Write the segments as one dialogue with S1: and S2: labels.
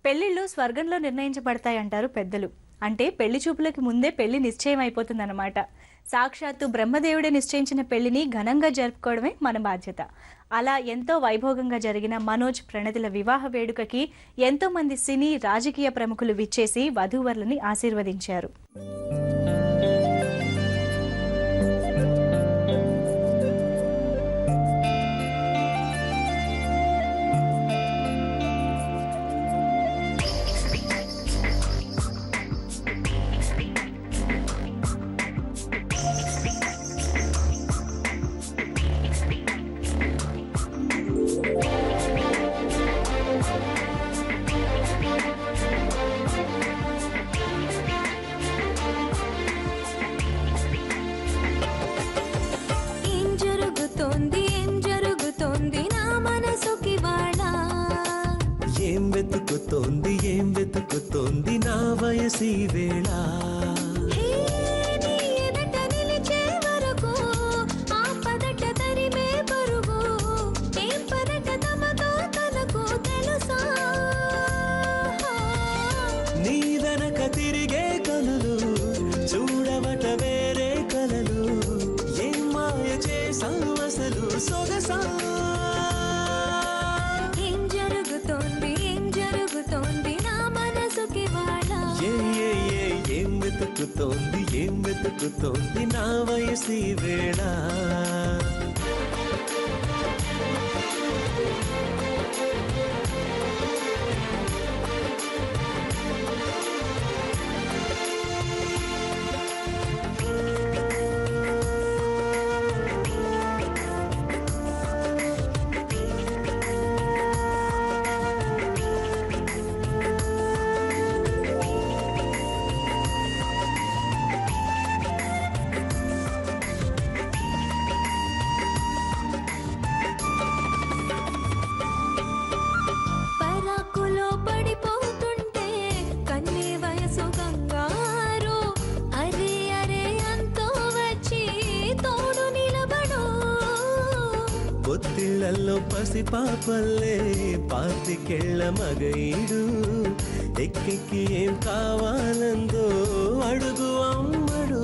S1: పెళ్లిళ్ళు స్వర్గంలో నిర్ణయించబడతాయంటారు పెద్దలు. అంటే పెళ్లి చూపులకి ముందే పెళ్లి నిశ్చయం అయిపోతుందన్నమాట. సాక్షాత్తు బ్రహ్మదేవుడే నిశ్చయించిన పెళ్లిని ఘనంగా జరుపుకోవడమే మన బాధ్యత. అలా ఎంతో వైభోగంగా జరిగిన మనోజ్ ప్రణతిల వివాహ వేడుకకి ఎంతో మంది సినీ రాజకీయ ప్రముఖులు విచ్చేసి వధూవరులని ఆశీర్వదించారు.
S2: ఏం వెతుకుతోంది నా వయసి వేళ నీదనక తిరిగే కనులు చూడవట వేరే కలలు ఏం మాయ చేసావు అసలు సొగసా ఏం వెతుకుతోంది నా వయసి వేళ పొత్తిళ్లలో పసి పాపల్లే పాతికెళ్ళ మగైడు ఎక్కెక్కి ఏం కావాలందో అడుగు అమ్మడు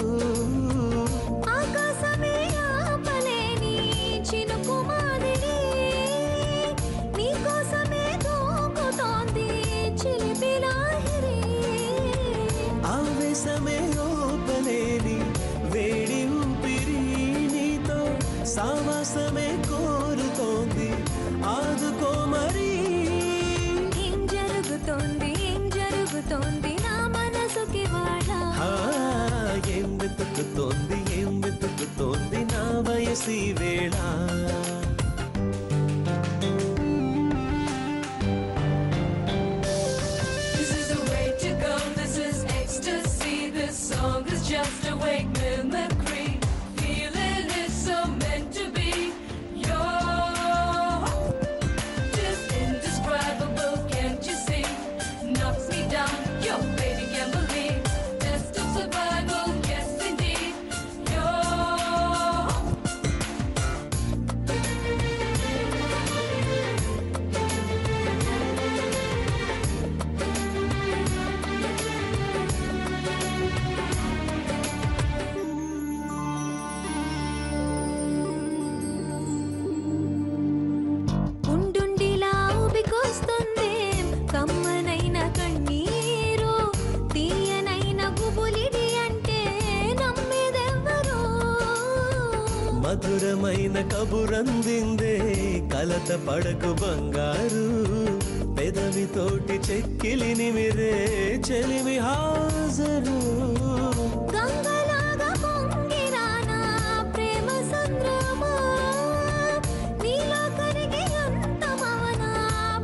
S2: ఆవేశమే ఓపలేని వేడి ఊపిరి నీతో సావాసమే కోరుతోంది ఆదుకో మరి
S3: ఏం జరుగుతోంది నా మనసుకి వాడ
S2: ఏం వెతుకుతోంది నా వయసి వేళ
S4: Just a wake mimicry, feeling is so meant to be. You're just indescribable, can't you see? Knocks me down, your baby can't believe. Test of survival, yes indeed.
S2: మధురమైన కబురందిందే కలత పడకు బంగారు పెదవితోటి చెక్కిలి నిమిరే చెలిమి హాజరు
S3: గంగలాగా పొంగిరానా ప్రేమ సంద్రమా నీలో కరిగి అంతమవనా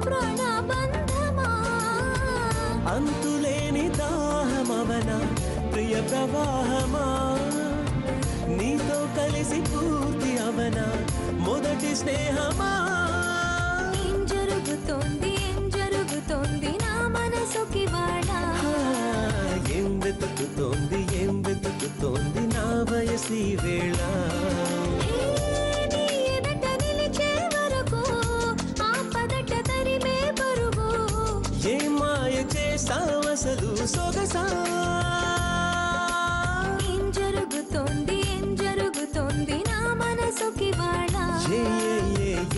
S3: ప్రాణబంధమా
S2: అంతులేని దాహమవనా ప్రియ ప్రవాహమా నీతో కలిసి పూర్తి అవనా మొదటి స్నేహమా
S3: ఏం జరుగుతోంది నా మనసుకి వాడ
S2: ఏం వెతుకుతోంది నా వయసి వేళ ఏ మాయ వయసావసలు సొగసా
S3: ఏం జరుగుతోంది నా మనసుకి వాళ్ళ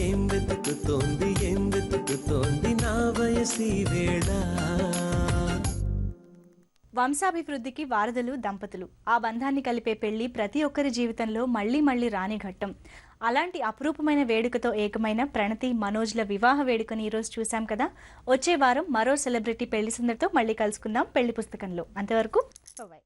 S2: ఏం వెతుకుతోంది నా వయసి వేళ
S1: వంశాభివృద్ధికి వారధులు దంపతులు. ఆ బంధాన్ని కలిపే పెళ్లి ప్రతి ఒక్కరి జీవితంలో మళ్ళీ మళ్ళీ రాని ఘట్టం. అలాంటి అపురూపమైన వేడుకతో ఏకమైన ప్రణతి, మనోజ్ల వివాహ వేడుకని ఈరోజు చూసాం కదా. వచ్చే వారం మరో సెలబ్రిటీ పెళ్లి సందడితో మళ్ళీ కలుసుకుందాం పెళ్లి పుస్తకంలో. అంతవరకు బాయ్.